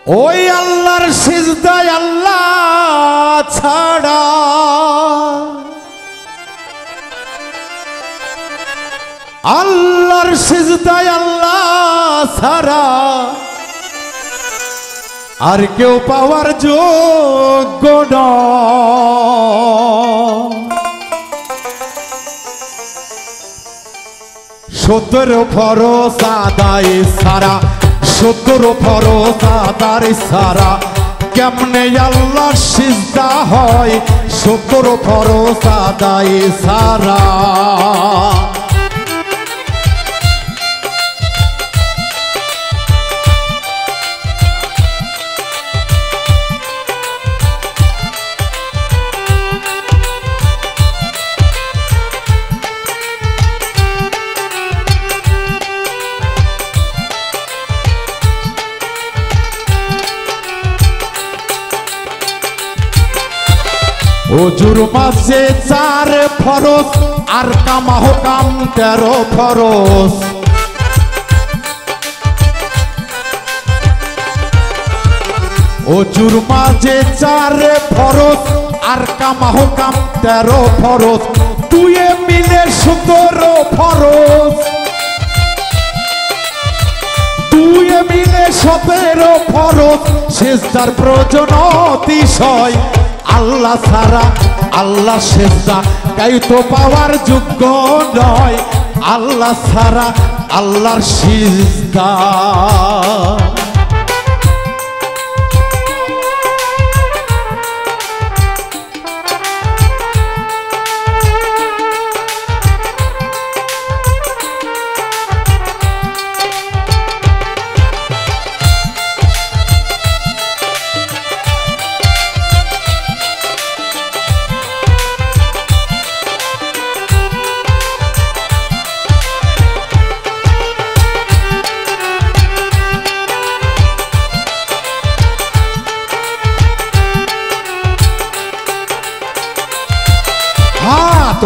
ওই আল্লাহর সিজদায় আল্লাহ ছাড়া আল্লাহর সিজদায় আল্লাহ ছাড়া আর কেউ পাওয়ার যোগ্য নয়। 17 ফরজ আদায় সারা 17 ফরজ আদায় সারা কেমনে আল্লাহর সিজদা হয় 17 ফরজ আদায় সারা। ওজুর মাঝে 4 ফরজ আর কামা হুকাম 13 ফরজ। ওজুর মাঝে 4 ফরজ আর কামা হুকাম 13 ফরজ। দুয়ে মিলে 17 ফরজ। দুয়ে মিলে 17 ফরজ। সিজদার প্রয়োজন অতিশয় আল্লাহ ছাড়া আল্লাহ সিজদা কাইতো পাওয়ার যোগ্য নয়। আল্লাহ ছাড়া আল্লাহর সিজদা।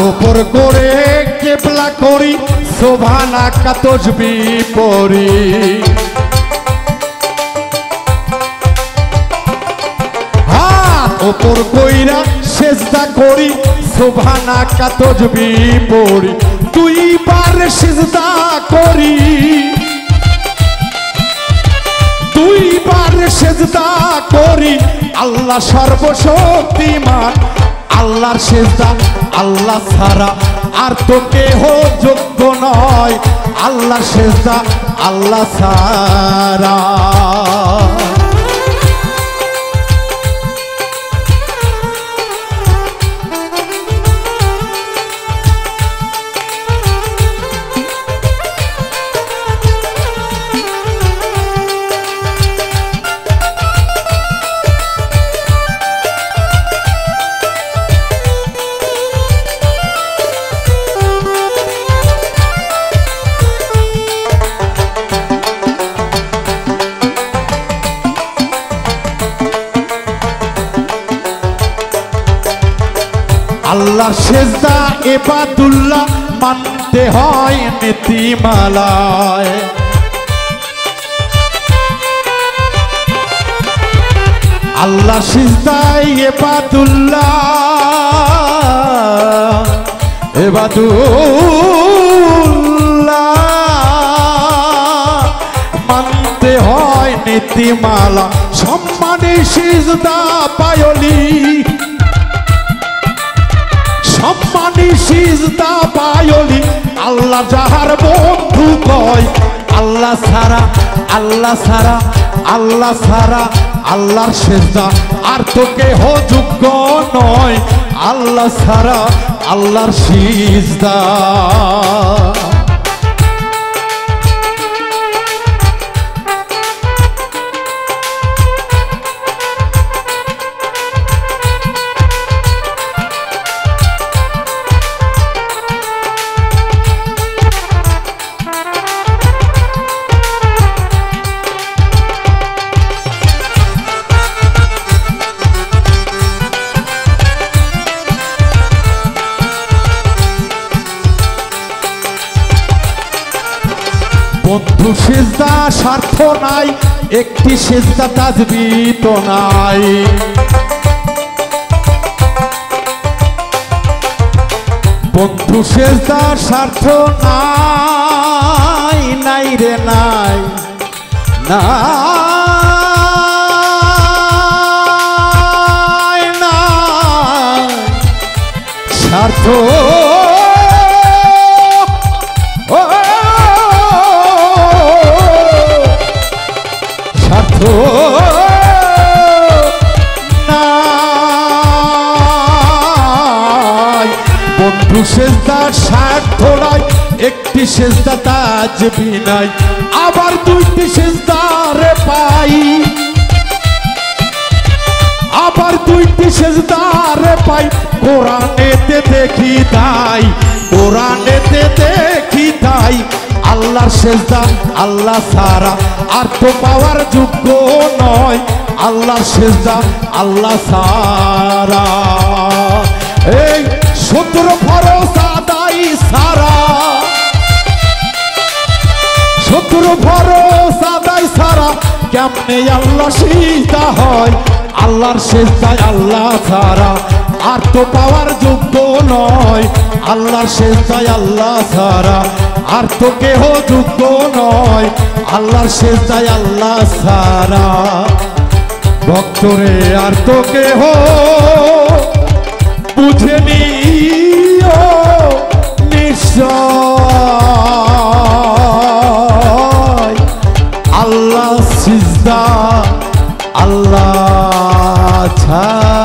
ওপর করে কেবলা করি সুবহানা কা তাসবিহ পড়ি। হাত ওপর কইরা সিজদা করি সুবহানা কা তাসবিহ পড়ি। 2 বার সিজদা করি 2 বার সিজদা করি। আল্লাহ সর্বশক্তিমান আল্লাহর সিজদা আল্লাহ ছাড়া আর তো কেহ যোগ্য নয়। আল্লাহর সিজদা আল্লাহ ছাড়া। আল্লাহ সিজদা ইবাদুল্লাহ মানতে হয় নীতিমালায়। আল্লাহ সিজদা ইবাদুল্লাহ মানতে হয় নীতিমালা। সম্মানে সিজদা পায়লি সম্মানী সিজদা পায়লি। আল্লাহ যাহার বন্ধু কয় আল্লাহ ছাড়া আল্লাহ ছাড়া আল্লাহ ছাড়া আল্লাহর সিজদা আর তো কেহ যোগ্য নয়। আল্লাহ ছাড়া আল্লাহর সিজদা। বন্ধু সেজদা স্বার্থ নাই, একটি সেজদা তাজবিহ তো নাই। বন্ধু সেজদা স্বার্থ নাই, নাই রে নাই, নাই নাই স্বার্থ স্বার্থ নাই। বন্ধু সেজদা স্বার্থ নাই, একটি সেজদা তাজবিহ নাই, আবার দুইটি সেজদা রে পাই, আবার দুইটি সেজদা রে পাই। কোরআনেতে দেখি তাই, কোরআনেতে দেখি তাই, আল্লাহর সেজদা আল্লাহ ছাড়া আর তো পাওয়ার যোগ্য নয়, আল্লাহর সেজদা আল্লাহ ছাড়া। এই 17 ফরজ আদায় ছাড়া, 17 ফরজ আদায় ছাড়া কেমনে আল্লাহ সিজদা হয়, আল্লাহর সেজদায় আল্লাহ ছাড়া আর তো পাওয়ার যোগ্য নয়, আল্লাহর সেজদায় আল্লাহ ছাড়া আর তো কেহ যোগ্য নয়, আল্লাহর সেজদায় আল্লাহ ছাড়া। ভক্তরে আর তো কেহ বুঝে নিও নিশ্চয়, আল্লাহ সিজদা আল্লাহ ছাড়া।